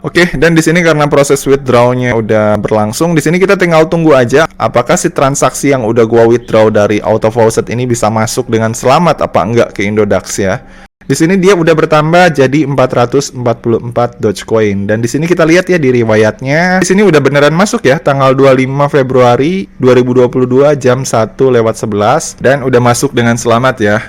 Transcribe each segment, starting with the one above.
Oke, dan di sini karena proses withdraw-nya udah berlangsung, di sini kita tinggal tunggu aja apakah si transaksi yang udah gua withdraw dari auto faucet ini bisa masuk dengan selamat apa enggak ke Indodax ya. Di sini dia udah bertambah jadi 444 Dogecoin, dan di sini kita lihat ya di riwayatnya. Di sini udah beneran masuk ya tanggal 25 Februari 2022 jam 1:11 dan udah masuk dengan selamat ya.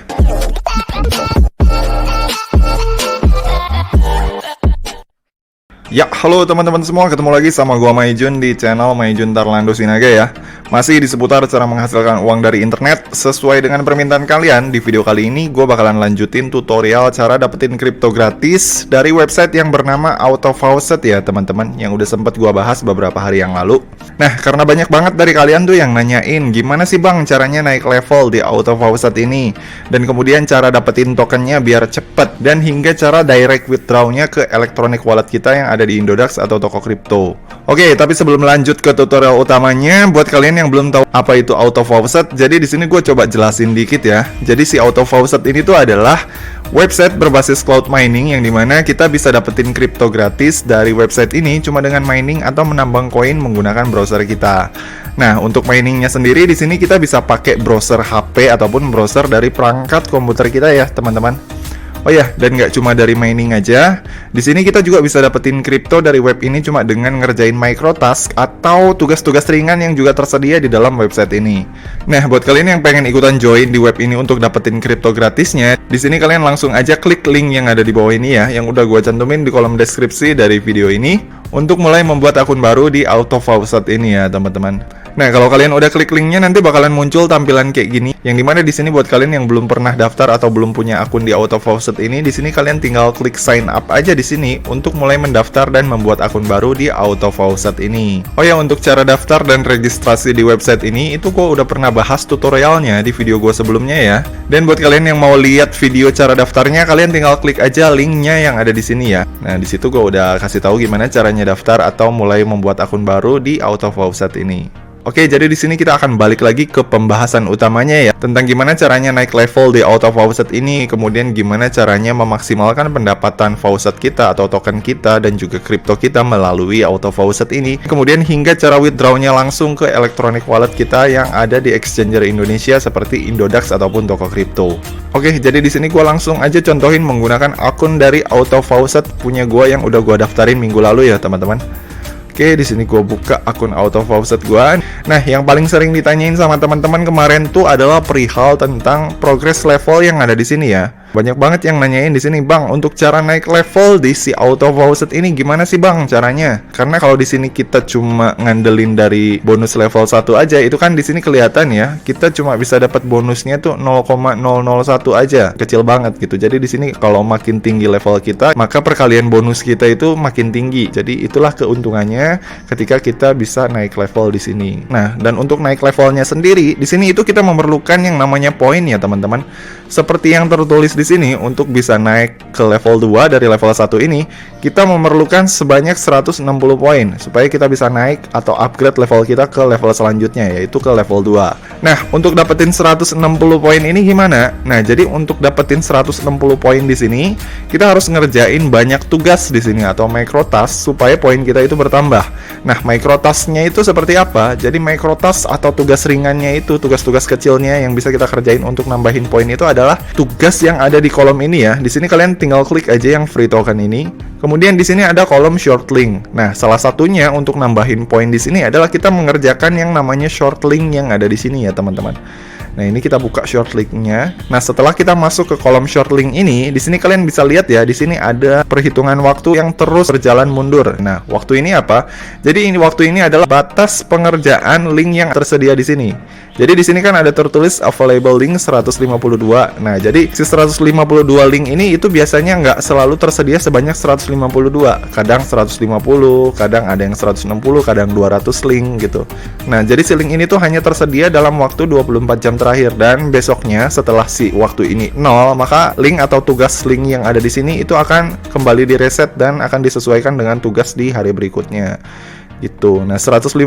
Ya, halo teman-teman semua, ketemu lagi sama gua Maijun di channel Maijun Tarlando Sinaga ya. Masih di seputar cara menghasilkan uang dari internet sesuai dengan permintaan kalian. Di video kali ini gua bakalan lanjutin tutorial cara dapetin kripto gratis dari website yang bernama Auto Faucet ya teman-teman, yang udah sempet gua bahas beberapa hari yang lalu. Nah, karena banyak banget dari kalian tuh yang nanyain gimana sih bang caranya naik level di Auto Faucet ini, dan kemudian cara dapetin tokennya biar cepet, dan hingga cara direct withdrawnya ke electronic wallet kita yang ada di Indodax atau toko kripto. Oke, tapi sebelum lanjut ke tutorial utamanya, buat kalian yang belum tahu apa itu Auto Faucet, jadi di sini gue coba jelasin dikit ya. Jadi si Auto Faucet ini tuh adalah website berbasis cloud mining yang dimana kita bisa dapetin kripto gratis dari website ini cuma dengan mining atau menambang koin menggunakan browser kita. Nah, untuk miningnya sendiri di sini kita bisa pakai browser HP ataupun browser dari perangkat komputer kita ya, teman-teman. Oh ya, dan nggak cuma dari mining aja. Di sini kita juga bisa dapetin kripto dari web ini cuma dengan ngerjain microtask atau tugas-tugas ringan yang juga tersedia di dalam website ini. Nah, buat kalian yang pengen ikutan join di web ini untuk dapetin kripto gratisnya, di sini kalian langsung aja klik link yang ada di bawah ini ya, yang udah gue cantumin di kolom deskripsi dari video ini untuk mulai membuat akun baru di Auto Faucet ini ya, teman-teman. Nah, kalau kalian udah klik linknya nanti bakalan muncul tampilan kayak gini. Yang dimana di sini buat kalian yang belum pernah daftar atau belum punya akun di Auto Faucet ini, di sini kalian tinggal klik sign up aja di sini untuk mulai mendaftar dan membuat akun baru di Auto Faucet ini. Oh ya, untuk cara daftar dan registrasi di website ini itu gue udah pernah bahas tutorialnya di video gue sebelumnya ya. Dan buat kalian yang mau lihat video cara daftarnya, kalian tinggal klik aja linknya yang ada di sini ya. Nah, di situ gue udah kasih tahu gimana caranya daftar atau mulai membuat akun baru di Auto Faucet ini. Oke, jadi di sini kita akan balik lagi ke pembahasan utamanya ya, tentang gimana caranya naik level di Auto Faucet ini, kemudian gimana caranya memaksimalkan pendapatan faucet kita atau token kita dan juga kripto kita melalui Auto Faucet ini, kemudian hingga cara withdrawnya langsung ke electronic wallet kita yang ada di exchanger Indonesia seperti Indodax ataupun toko kripto. Oke, jadi di sini gue langsung aja contohin menggunakan akun dari Auto Faucet punya gue yang udah gue daftarin minggu lalu ya teman-teman. Oke, di sini gue buka akun Auto Faucet gue. Nah, yang paling sering ditanyain sama teman-teman kemarin tuh adalah perihal tentang progress level yang ada di sini ya. Banyak banget yang nanyain di sini, "Bang, untuk cara naik level di si Auto Faucet ini gimana sih, Bang, caranya?" Karena kalau di sini kita cuma ngandelin dari bonus level 1 aja, itu kan di sini kelihatan ya, kita cuma bisa dapat bonusnya tuh 0,001 aja, kecil banget gitu. Jadi di sini kalau makin tinggi level kita, maka perkalian bonus kita itu makin tinggi. Jadi itulah keuntungannya ketika kita bisa naik level di sini. Nah, dan untuk naik levelnya sendiri, di sini itu kita memerlukan yang namanya poin ya, teman-teman. Seperti yang tertulis di sini, untuk bisa naik ke level 2 dari level 1 ini, kita memerlukan sebanyak 160 poin supaya kita bisa naik atau upgrade level kita ke level selanjutnya, yaitu ke level 2. Nah, untuk dapetin 160 poin ini gimana? Nah, jadi untuk dapetin 160 poin di sini, kita harus ngerjain banyak tugas di sini atau microtask supaya poin kita itu bertambah. Nah, microtasknya itu seperti apa? Jadi microtask atau tugas ringannya itu, tugas-tugas kecilnya yang bisa kita kerjain untuk nambahin poin itu adalah tugas yang ada di kolom ini ya. Di sini kalian tinggal klik aja yang free token ini. Kemudian di sini ada kolom short link. Nah, salah satunya untuk nambahin poin di sini adalah kita mengerjakan yang namanya short link yang ada di sini ya, teman-teman. Nah, ini kita buka short link-nya. Nah, setelah kita masuk ke kolom short link ini, di sini kalian bisa lihat ya, di sini ada perhitungan waktu yang terus berjalan mundur. Nah, waktu ini apa? Jadi waktu ini adalah batas pengerjaan link yang tersedia di sini. Jadi di sini kan ada tertulis available link 152. Nah, jadi si 152 link ini itu biasanya nggak selalu tersedia sebanyak 152. Kadang 150, kadang ada yang 160, kadang 200 link gitu. Nah, jadi si link ini tuh hanya tersedia dalam waktu 24 jam terakhir, dan besoknya setelah si waktu ini 0, maka link atau tugas link yang ada di sini itu akan kembali direset dan akan disesuaikan dengan tugas di hari berikutnya. gitu. Nah, 152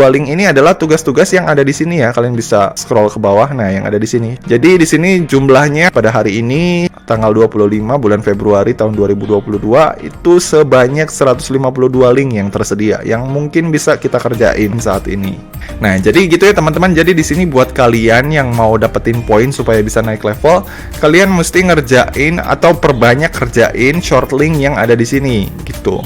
link ini adalah tugas-tugas yang ada di sini ya. Kalian bisa scroll ke bawah. Nah, yang ada di sini. Jadi di sini jumlahnya pada hari ini tanggal 25 bulan Februari tahun 2022 itu sebanyak 152 link yang tersedia yang mungkin bisa kita kerjain saat ini. Nah, jadi gitu ya teman-teman. Jadi di sini buat kalian yang mau dapetin poin supaya bisa naik level, kalian mesti ngerjain atau perbanyak kerjain short link yang ada di sini gitu.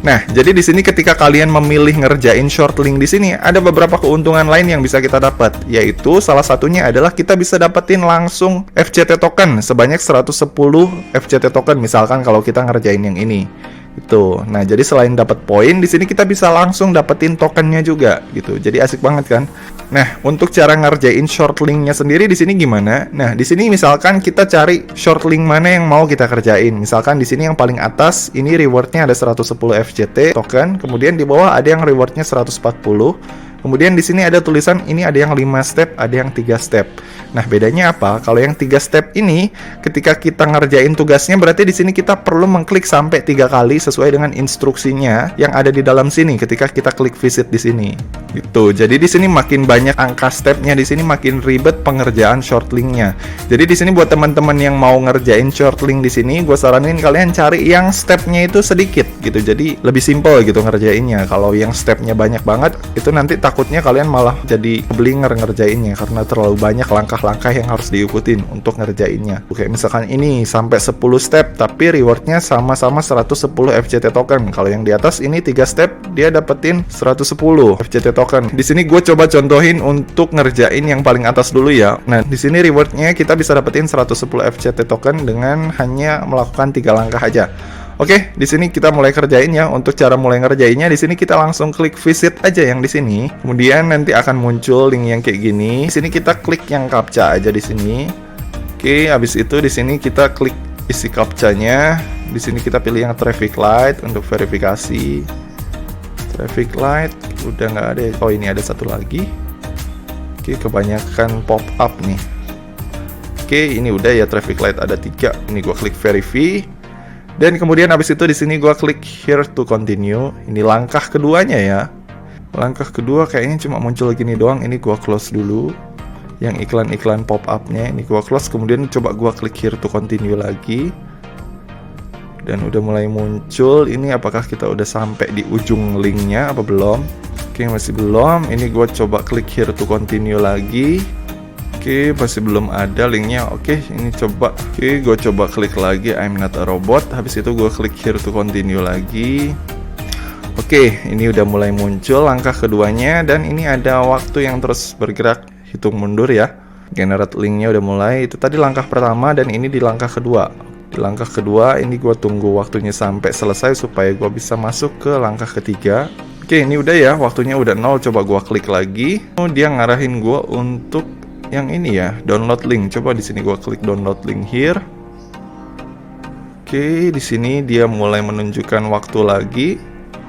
Nah, jadi di sini ketika kalian memilih ngerjain short link di sini, ada beberapa keuntungan lain yang bisa kita dapat, yaitu salah satunya adalah kita bisa dapetin langsung FCT token sebanyak 110 FCT token misalkan kalau kita ngerjain yang ini. Itu. Nah, jadi selain dapat poin, di sini kita bisa langsung dapetin tokennya juga gitu. Jadi asik banget kan? Nah, untuk cara ngerjain short linknya sendiri di sini gimana? Nah, di sini misalkan kita cari short link mana yang mau kita kerjain. Misalkan di sini yang paling atas ini rewardnya ada 110 FCT token, kemudian di bawah ada yang rewardnya 140. Kemudian di sini ada tulisan ini ada yang 5 step, ada yang 3 step. Nah, bedanya apa? Kalau yang 3 step ini, ketika kita ngerjain tugasnya, berarti di sini kita perlu mengklik sampai 3 kali sesuai dengan instruksinya yang ada di dalam sini ketika kita klik visit di sini. Gitu. Jadi di sini makin banyak angka stepnya, di sini makin ribet pengerjaan short linknya. Jadi di sini buat teman-teman yang mau ngerjain short link di sini, gue saranin kalian cari yang stepnya itu sedikit gitu. Jadi lebih simple gitu ngerjainnya. Kalau yang stepnya banyak banget, itu nanti takutnya kalian malah jadi keblinger ngerjainnya karena terlalu banyak langkah-langkah yang harus diikutin untuk ngerjainnya. Oke, misalkan ini sampai 10 step tapi rewardnya sama-sama 110 FCT token. Kalau yang di atas ini 3 step dia dapetin 110 FCT token. Di sini gue coba contohin untuk ngerjain yang paling atas dulu ya. Nah, di sini rewardnya kita bisa dapetin 110 FCT token dengan hanya melakukan 3 langkah aja. Oke, di sini kita mulai kerjain ya. Untuk cara mulai ngerjainnya, di sini kita langsung klik visit aja yang di sini. Kemudian nanti akan muncul link yang kayak gini. Di sini kita klik yang captcha aja di sini. Oke, habis itu di sini kita klik isi captcha-nya. Di sini kita pilih yang traffic light untuk verifikasi. Traffic light udah nggak ada. Oh, ini ada satu lagi. Oke, kebanyakan pop up nih. Oke, ini udah ya traffic light ada 3. Ini gua klik verify. Dan kemudian habis itu di sini gua klik here to continue. Ini langkah keduanya ya. Langkah kedua kayaknya cuma muncul gini doang. Ini gua close dulu. Yang iklan-iklan pop up-nya ini gua close. Kemudian coba gua klik here to continue lagi. Dan udah mulai muncul. Ini apakah kita udah sampai di ujung linknya apa belum? Oke, masih belum. Ini gua coba klik here to continue lagi. Oke, masih belum ada linknya. Oke, ini coba. Oke, gue coba klik lagi I'm not a robot. Habis itu gue klik here to continue lagi. Oke, ini udah mulai muncul langkah keduanya. Dan ini ada waktu yang terus bergerak. Hitung mundur ya. Generate linknya udah mulai. Itu tadi langkah pertama dan ini di langkah kedua. Di langkah kedua ini gue tunggu waktunya sampai selesai supaya gue bisa masuk ke langkah ketiga. Oke, ini udah ya. Waktunya udah 0. Coba gue klik lagi. Dia ngarahin gue untuk yang ini ya, download link. Coba di sini gua klik download link here. Oke, di sini dia mulai menunjukkan waktu lagi.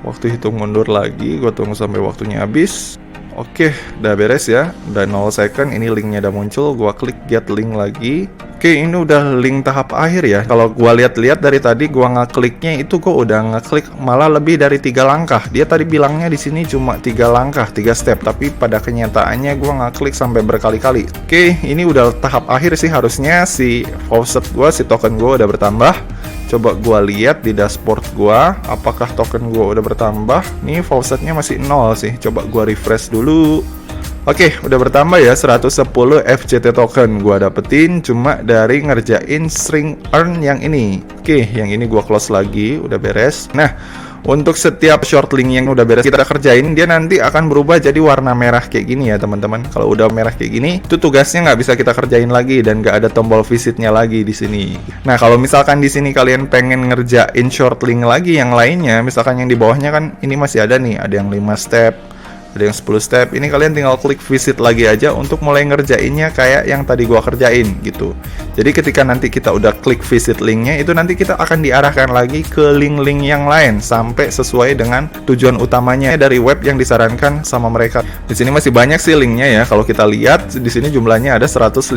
Waktu hitung mundur lagi. Gua tunggu sampai waktunya habis. Oke, udah beres ya. Udah 0 second, ini linknya udah muncul. Gua klik get link lagi. Oke, ini udah link tahap akhir ya. Kalau gua lihat-lihat dari tadi gua ngekliknya itu gua udah ngeklik malah lebih dari 3 langkah. Dia tadi bilangnya di sini cuma 3 langkah, 3 step, tapi pada kenyataannya gua ngeklik sampai berkali-kali. Oke, ini udah tahap akhir sih harusnya si faucet gua, si token gua udah bertambah. Coba gua lihat di dashboard gua, apakah token gua udah bertambah? Nih faucetnya masih 0 sih. Coba gua refresh dulu. Oke, udah bertambah ya 110 FCT token gua dapetin cuma dari ngerjain string earn yang ini. Oke, yang ini gua close lagi, udah beres. Nah, untuk setiap short link yang udah beres kita kerjain, dia nanti akan berubah jadi warna merah kayak gini ya teman-teman. Kalau udah merah kayak gini, itu tugasnya nggak bisa kita kerjain lagi dan nggak ada tombol visitnya lagi di sini. Nah, kalau misalkan di sini kalian pengen ngerjain short link lagi yang lainnya, misalkan yang di bawahnya kan ini masih ada nih, ada yang 5 step. Ada yang 10 step. Ini kalian tinggal klik visit lagi aja untuk mulai ngerjainnya kayak yang tadi gua kerjain gitu. Jadi ketika nanti kita udah klik visit linknya, itu nanti kita akan diarahkan lagi ke link-link yang lain sampai sesuai dengan tujuan utamanya dari web yang disarankan sama mereka. Di sini masih banyak sih linknya ya. Kalau kita lihat di sini jumlahnya ada 151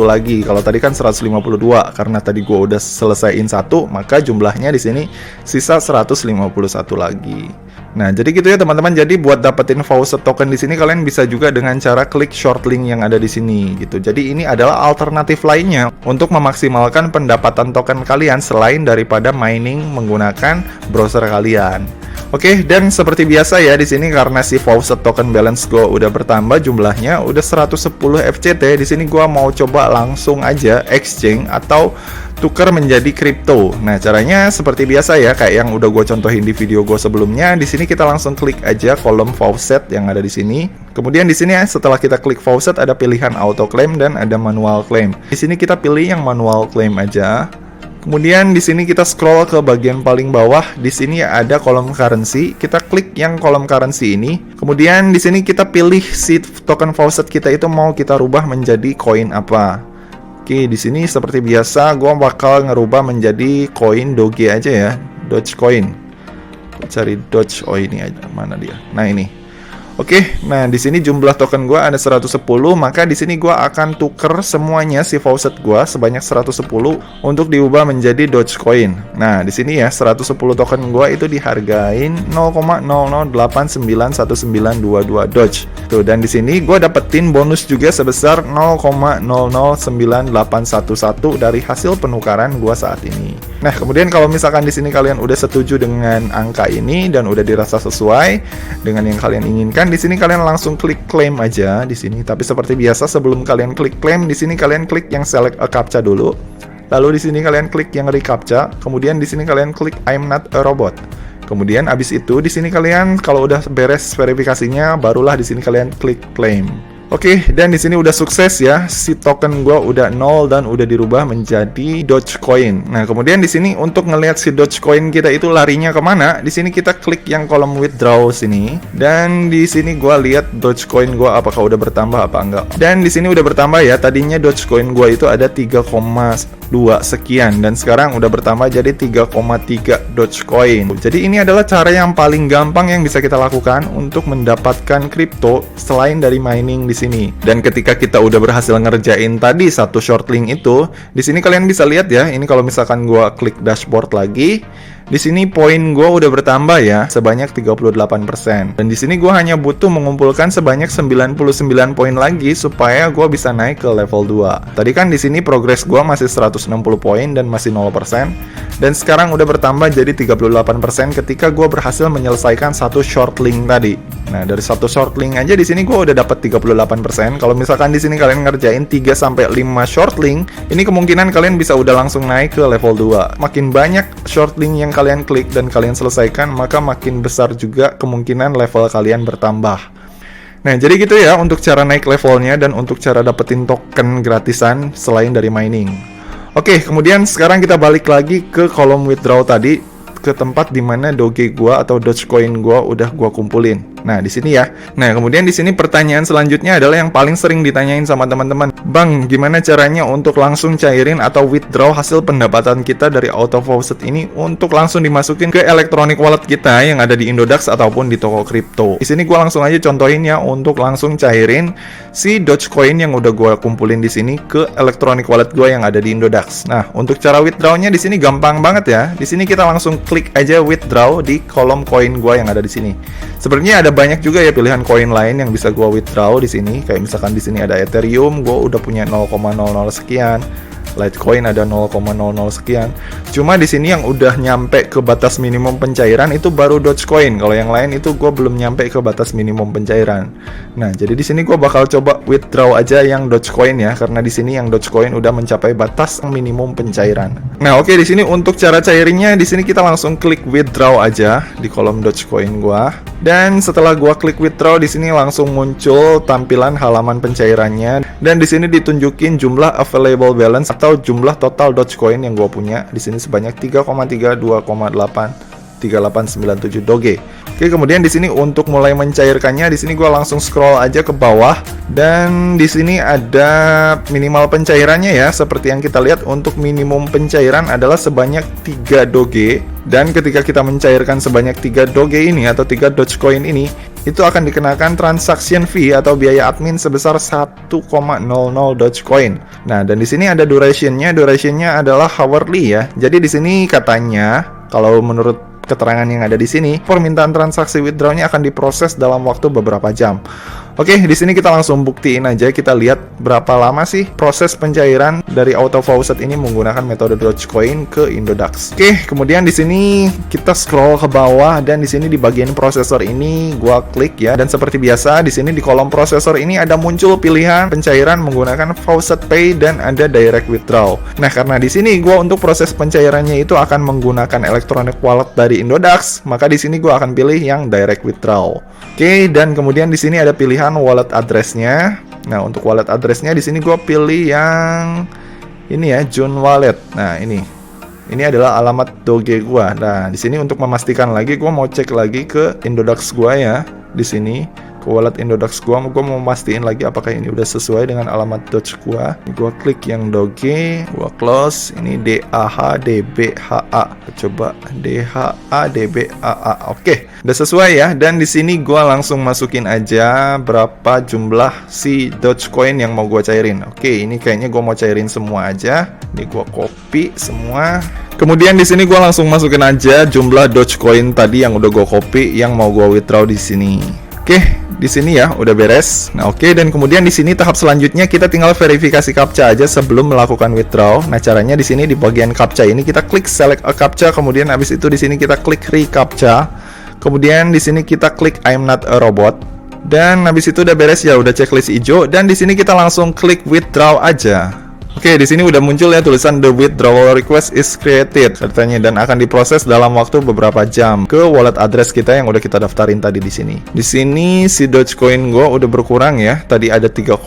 lagi. Kalau tadi kan 152 karena tadi gua udah selesaiin satu, maka jumlahnya di sini sisa 151 lagi. Nah, jadi gitu ya teman-teman. Jadi buat dapetin Faucet token di sini kalian bisa juga dengan cara klik short link yang ada di sini gitu. Jadi ini adalah alternatif lainnya untuk memaksimalkan pendapatan token kalian selain daripada mining menggunakan browser kalian. Oke, dan seperti biasa ya di sini karena si Faucet token balance gue udah bertambah jumlahnya udah 110 FCT. Di sini gue mau coba langsung aja exchange atau tukar menjadi kripto. Nah, caranya seperti biasa ya, kayak yang udah gue contohin di video gue sebelumnya. Di sini kita langsung klik aja kolom Faucet yang ada di sini. Kemudian di sini ya, setelah kita klik Faucet ada pilihan auto claim dan ada manual claim. Di sini kita pilih yang manual claim aja. Kemudian di sini kita scroll ke bagian paling bawah. Di sini ada kolom currency. Kita klik yang kolom currency ini. Kemudian di sini kita pilih si token Faucet kita itu mau kita rubah menjadi koin apa. Oke, di sini seperti biasa gua bakal ngerubah menjadi koin Doge aja ya, Dogecoin. Cari Doge, oh ini aja, mana dia? Nah ini. Oke, nah di sini jumlah token gua ada 110, maka di sini gua akan tuker semuanya si Faucet gua sebanyak 110 untuk diubah menjadi Dogecoin. Nah, di sini ya 110 token gua itu dihargain 0,00891922 Doge. Tuh, dan di sini gua dapetin bonus juga sebesar 0,009811 dari hasil penukaran gua saat ini. Nah, kemudian kalau misalkan di sini kalian udah setuju dengan angka ini dan udah dirasa sesuai dengan yang kalian inginkan, di sini kalian langsung klik claim aja di sini. Tapi seperti biasa sebelum kalian klik claim, di sini kalian klik yang select a captcha dulu. Lalu di sini kalian klik yang recaptcha, kemudian di sini kalian klik I'm not a robot. Kemudian abis itu di sini kalian kalau udah beres verifikasinya, barulah di sini kalian klik claim. Oke, dan di sini udah sukses ya, si token gua udah 0 dan udah dirubah menjadi Dogecoin. Nah, kemudian di sini untuk ngelihat si Dogecoin kita itu larinya kemana, di sini kita klik yang kolom withdraw sini, dan di sini gua lihat Dogecoin gua apakah udah bertambah apa enggak. Dan di sini udah bertambah ya, tadinya Dogecoin gua itu ada 3,2 sekian dan sekarang udah bertambah jadi 3,3 Dogecoin. Jadi ini adalah cara yang paling gampang yang bisa kita lakukan untuk mendapatkan kripto selain dari mining di sini. Dan ketika kita udah berhasil ngerjain tadi satu short link itu, di sini kalian bisa lihat ya, ini kalau misalkan gua klik dashboard lagi, di sini poin gua udah bertambah ya, sebanyak 38%. Dan di sini gua hanya butuh mengumpulkan sebanyak 99 poin lagi supaya gua bisa naik ke level 2. Tadi kan di sini progres gua masih 160 poin dan masih 0%. Dan sekarang udah bertambah jadi 38% ketika gua berhasil menyelesaikan satu short link tadi. Nah, dari satu short link aja di sini gua udah dapat 38%. Kalau misalkan di sini kalian ngerjain 3 sampai 5 short link, ini kemungkinan kalian bisa udah langsung naik ke level 2. Makin banyak short link yang kalian klik dan kalian selesaikan, maka makin besar juga kemungkinan level kalian bertambah. Nah, jadi gitu ya untuk cara naik levelnya dan untuk cara dapetin token gratisan selain dari mining. Oke, kemudian sekarang kita balik lagi ke kolom withdraw tadi, ke tempat dimana Doge gua atau Dogecoin gua udah gua kumpulin. Nah, di sini ya. Nah, kemudian di sini pertanyaan selanjutnya adalah yang paling sering ditanyain sama teman-teman. Bang, gimana caranya untuk langsung cairin atau withdraw hasil pendapatan kita dari Auto Faucet ini untuk langsung dimasukin ke electronic wallet kita yang ada di Indodax ataupun di toko kripto. Di sini gua langsung aja contohin ya untuk langsung cairin si Dogecoin yang udah gua kumpulin di sini ke electronic wallet gua yang ada di Indodax. Nah, untuk cara withdrawnya di sini gampang banget ya. Di sini kita langsung klik aja withdraw di kolom koin gua yang ada di sini. Sebenarnya ada banyak juga ya pilihan koin lain yang bisa gua withdraw di sini. Kayak misalkan di sini ada Ethereum, gua udah punya 0,00 sekian. Litecoin ada 0,00 sekian. Cuma di sini yang udah nyampe ke batas minimum pencairan itu baru Dogecoin. Kalau yang lain itu gue belum nyampe ke batas minimum pencairan. Nah, jadi di sini gue bakal coba withdraw aja yang Dogecoin ya, karena di sini yang Dogecoin udah mencapai batas minimum pencairan. Nah, oke, di sini untuk cara cairinnya di sini kita langsung klik withdraw aja di kolom Dogecoin gue. Dan setelah gue klik withdraw di sini langsung muncul tampilan halaman pencairannya dan di sini ditunjukin jumlah available balance atau jumlah total Dogecoin yang gue punya di sini sebanyak 3,32,83897 Doge. Oke, kemudian di sini untuk mulai mencairkannya di sini gue langsung scroll aja ke bawah dan di sini ada minimal pencairannya ya. Seperti yang kita lihat untuk minimum pencairan adalah sebanyak 3 Doge dan ketika kita mencairkan sebanyak 3 Doge ini atau 3 Dogecoin ini itu akan dikenakan transaction fee atau biaya admin sebesar 1,00 Dogecoin. Nah, dan di sini ada durationnya adalah hourly ya. Jadi di sini katanya kalau menurut keterangan yang ada di sini, permintaan transaksi withdraw-nya akan diproses dalam waktu beberapa jam. Oke, di sini kita langsung buktiin aja, kita lihat berapa lama sih proses pencairan dari auto faucet ini menggunakan metode Dogecoin ke Indodax. Oke, kemudian di sini kita scroll ke bawah dan di sini di bagian prosesor ini gua klik ya, dan seperti biasa di sini di kolom prosesor ini ada muncul pilihan pencairan menggunakan Faucet Pay dan ada Direct Withdraw. Nah, karena di sini gua untuk proses pencairannya itu akan menggunakan electronic wallet dari Indodax, maka di sini gua akan pilih yang Direct Withdraw. Oke, dan kemudian di sini ada pilihan wallet address-nya. Nah, untuk wallet address-nya di sini gue pilih yang ini ya, June Wallet. Nah, ini adalah alamat Doge gue. Nah, di sini untuk memastikan lagi, gue mau cek lagi ke Indodax gue ya. Di sini ke wallet Indodax gue mau mastiin lagi apakah ini udah sesuai dengan alamat Doge gue. Gue klik yang Doge, gue close. Ini DAHDBHA. Coba DHADBAA. Oke, udah sesuai ya. Dan di sini gue langsung masukin aja berapa jumlah si Dogecoin yang mau gue cairin. Oke, ini kayaknya gue mau cairin semua aja. Ini gue copy semua. Kemudian di sini gue langsung masukin aja jumlah Dogecoin tadi yang udah gue copy yang mau gue withdraw di sini. Oke, di sini ya udah beres. Nah, oke, dan kemudian di sini tahap selanjutnya kita tinggal verifikasi CAPTCHA aja sebelum melakukan withdraw. Nah, caranya di sini di bagian CAPTCHA ini kita klik select a CAPTCHA, kemudian habis itu di sini kita klik reCAPTCHA. Kemudian di sini kita klik I'm not a robot. Dan habis itu udah beres ya, udah checklist hijau, dan di sini kita langsung klik withdraw aja. Oke, di sini udah muncul ya tulisan the withdrawal request is created katanya, dan akan diproses dalam waktu beberapa jam ke wallet address kita yang udah kita daftarin tadi di sini. Di sini si Dogecoin gue udah berkurang ya. Tadi ada 3,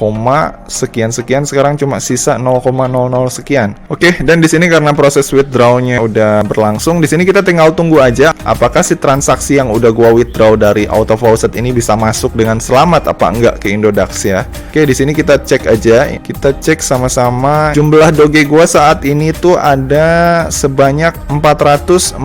sekian, sekarang cuma sisa 0,00 sekian. Oke, dan di sini karena proses withdrawnya udah berlangsung, di sini kita tinggal tunggu aja apakah si transaksi yang udah gua withdraw dari auto faucet ini bisa masuk dengan selamat apa enggak ke Indodax ya. Oke, di sini kita cek aja. Kita cek sama-sama. Jumlah Doge gua saat ini tuh ada sebanyak 441,7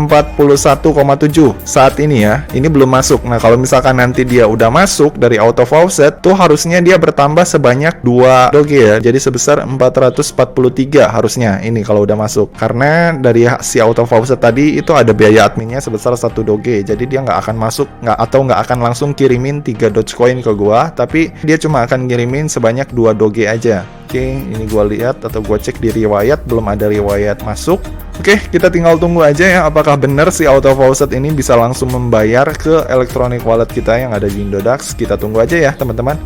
saat ini ya. Ini belum masuk. Nah, kalau misalkan nanti dia udah masuk dari auto faucet tuh harusnya dia bertambah sebanyak 2 Doge ya. Jadi sebesar 443 harusnya ini kalau udah masuk. Karena dari si auto faucet tadi itu ada biaya adminnya sebesar 1 Doge. Jadi dia nggak akan masuk nggak akan langsung kirimin 3 Dogecoin ke gua, tapi dia cuma akan ngirimin sebanyak 2 Doge aja. Oke, ini gua lihat atau gua cek di riwayat, belum ada riwayat masuk. Oke, kita tinggal tunggu aja ya apakah benar si auto faucet ini bisa langsung membayar ke electronic wallet kita yang ada di Indodax. Kita tunggu aja ya teman-teman.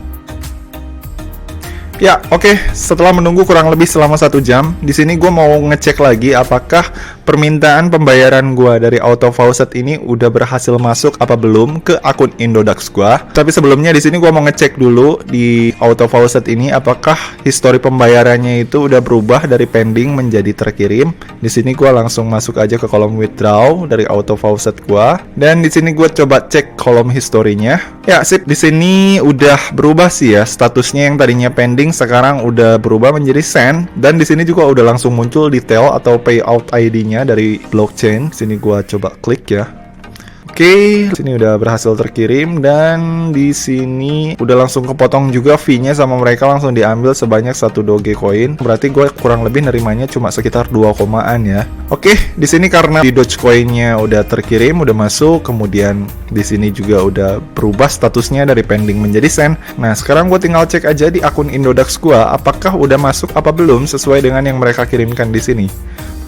Ya, oke. Setelah menunggu kurang lebih selama 1 jam, di sini gue mau ngecek lagi apakah permintaan pembayaran gue dari auto faucet ini udah berhasil masuk apa belum ke akun Indodax gue. Tapi sebelumnya di sini gue mau ngecek dulu di auto faucet ini apakah histori pembayarannya itu udah berubah dari pending menjadi terkirim. Di sini gue langsung masuk aja ke kolom withdraw dari auto faucet gue, dan di sini gue coba cek kolom historinya. Ya, sip. Di sini udah berubah sih ya, statusnya yang tadinya pending sekarang udah berubah menjadi send, dan di sini juga udah langsung muncul detail atau payout ID-nya dari blockchain. Sini gua coba klik ya. Oke, sini udah berhasil terkirim, dan di sini udah langsung kepotong juga fee-nya sama mereka, langsung diambil sebanyak 1 Dogecoin. Berarti gue kurang lebih nerimanya cuma sekitar 2 komaan ya. Oke, di sini karena di Dogecoin-nya udah terkirim, udah masuk, kemudian di sini juga udah berubah statusnya dari pending menjadi send. Nah, sekarang gue tinggal cek aja di akun Indodax gue apakah udah masuk apa belum sesuai dengan yang mereka kirimkan di sini.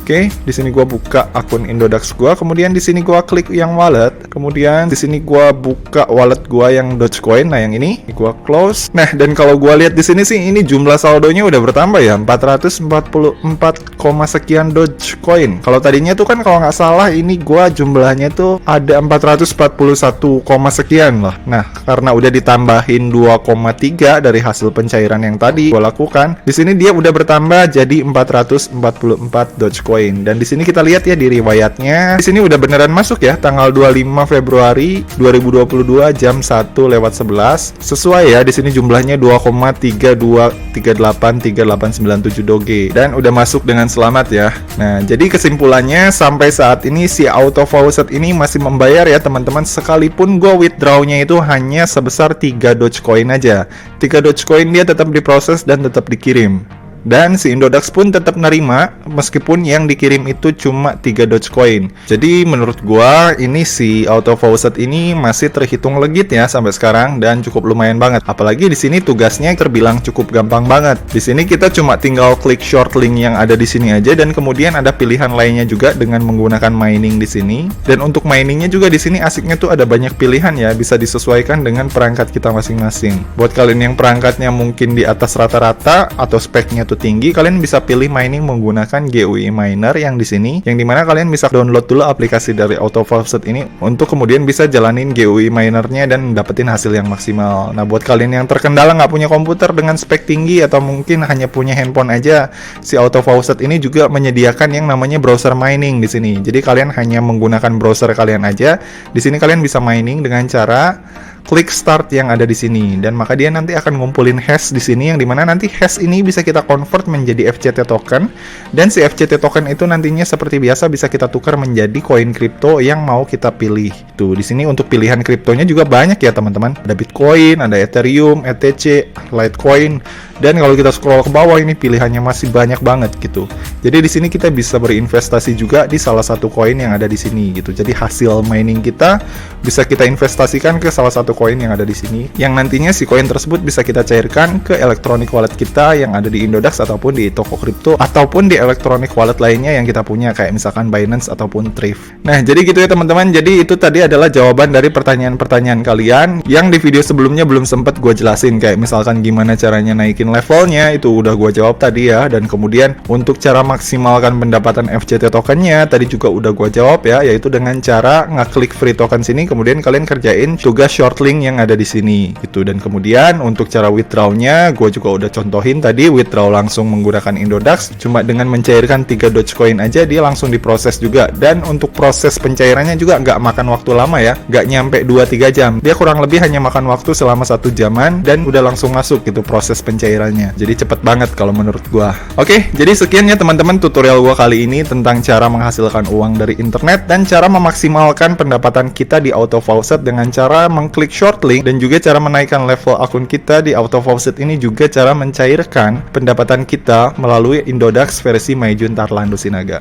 Oke, di sini gua buka akun Indodax gua, kemudian di sini gua klik yang wallet, kemudian di sini gua buka wallet gua yang Dogecoin. Nah, yang ini gua close. Nah, dan kalau gua lihat di sini sih ini jumlah saldonya udah bertambah ya, 444, sekian Dogecoin. Kalau tadinya tuh kan kalau nggak salah ini gua jumlahnya tuh ada 441, sekian lah. Nah, karena udah ditambahin 2,3 dari hasil pencairan yang tadi gua lakukan, di sini dia udah bertambah jadi 444 Dogecoin. Dan di sini kita lihat ya di riwayatnya, di sini udah beneran masuk ya tanggal 25 Februari 2022 jam 1:11. Sesuai ya, di sini jumlahnya 2,32383897 Doge, dan udah masuk dengan selamat ya. Nah, jadi kesimpulannya sampai saat ini si auto faucet ini masih membayar ya teman-teman, sekalipun gue withdrawnya itu hanya sebesar 3 Dogecoin aja. 3 Dogecoin dia tetap diproses dan tetap dikirim. Dan si Indodax pun tetap nerima meskipun yang dikirim itu cuma 3 Dogecoin. Jadi menurut gua ini si auto faucet ini masih terhitung legit ya sampai sekarang dan cukup lumayan banget. Apalagi di sini tugasnya terbilang cukup gampang banget. Di sini kita cuma tinggal klik short link yang ada di sini aja dan kemudian ada pilihan lainnya juga dengan menggunakan mining di sini. Dan untuk miningnya juga di sini asiknya tuh ada banyak pilihan ya, bisa disesuaikan dengan perangkat kita masing-masing. Buat kalian yang perangkatnya mungkin di atas rata-rata atau speknya tuh tinggi, kalian bisa pilih mining menggunakan GUI Miner yang di sini, yang dimana kalian bisa download dulu aplikasi dari auto faucet ini untuk kemudian bisa jalanin GUI Minernya dan dapetin hasil yang maksimal. Nah, buat kalian yang terkendala nggak punya komputer dengan spek tinggi atau mungkin hanya punya handphone aja, si auto faucet ini juga menyediakan yang namanya browser mining di sini. Jadi kalian hanya menggunakan browser kalian aja. Di sini kalian bisa mining dengan cara klik start yang ada di sini, dan maka dia nanti akan ngumpulin hash di sini, yang dimana nanti hash ini bisa kita convert menjadi FCT token, dan si FCT token itu nantinya seperti biasa bisa kita tukar menjadi koin kripto yang mau kita pilih. Tuh di sini untuk pilihan kriptonya juga banyak ya teman-teman. Ada Bitcoin, ada Ethereum, ETC, Litecoin, dan kalau kita scroll ke bawah ini pilihannya masih banyak banget gitu. Jadi di sini kita bisa berinvestasi juga di salah satu koin yang ada di sini gitu. Jadi hasil mining kita bisa kita investasikan ke salah satu koin yang ada di sini, yang nantinya si koin tersebut bisa kita cairkan ke electronic wallet kita yang ada di Indodax ataupun di toko kripto ataupun di electronic wallet lainnya yang kita punya kayak misalkan Binance ataupun Thrift. Nah, jadi gitu ya teman-teman. Jadi itu tadi adalah jawaban dari pertanyaan-pertanyaan kalian yang di video sebelumnya belum sempat gue jelasin, kayak misalkan gimana caranya naikin levelnya, itu udah gue jawab tadi ya. Dan kemudian untuk cara maksimalkan pendapatan FCT tokennya tadi juga udah gue jawab ya, yaitu dengan cara ngeklik free token sini, kemudian kalian kerjain tugas short link yang ada di sini gitu. Dan kemudian untuk cara withdrawnya gue juga udah contohin tadi, withdraw langsung menggunakan Indodax cuma dengan mencairkan 3 Dogecoin aja dia langsung diproses juga. Dan untuk proses pencairannya juga nggak makan waktu lama ya, nggak nyampe 2-3 jam, dia kurang lebih hanya makan waktu selama 1 jaman dan udah langsung masuk gitu proses pencairannya. Jadi cepet banget kalau menurut gua. Oke, jadi sekian ya teman-teman tutorial gua kali ini tentang cara menghasilkan uang dari internet dan cara memaksimalkan pendapatan kita di auto faucet dengan cara mengklik short link, dan juga cara menaikkan level akun kita di auto faucet ini juga cara mencairkan pendapatan kita melalui Indodax versi Maijun Tarlando Sinaga.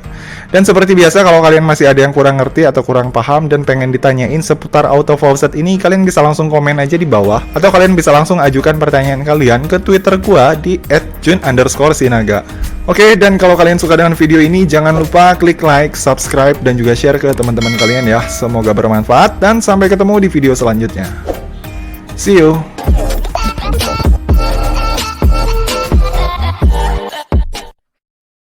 Dan seperti biasa kalau kalian masih ada yang kurang ngerti atau kurang paham dan pengen ditanyain seputar auto faucet ini, kalian bisa langsung komen aja di bawah atau kalian bisa langsung ajukan pertanyaan kalian ke Twitter gua di @jun_sinaga. Oke, dan kalau kalian suka dengan video ini jangan lupa klik like, subscribe, dan juga share ke teman-teman kalian ya. Semoga bermanfaat dan sampai ketemu di video selanjutnya. See you!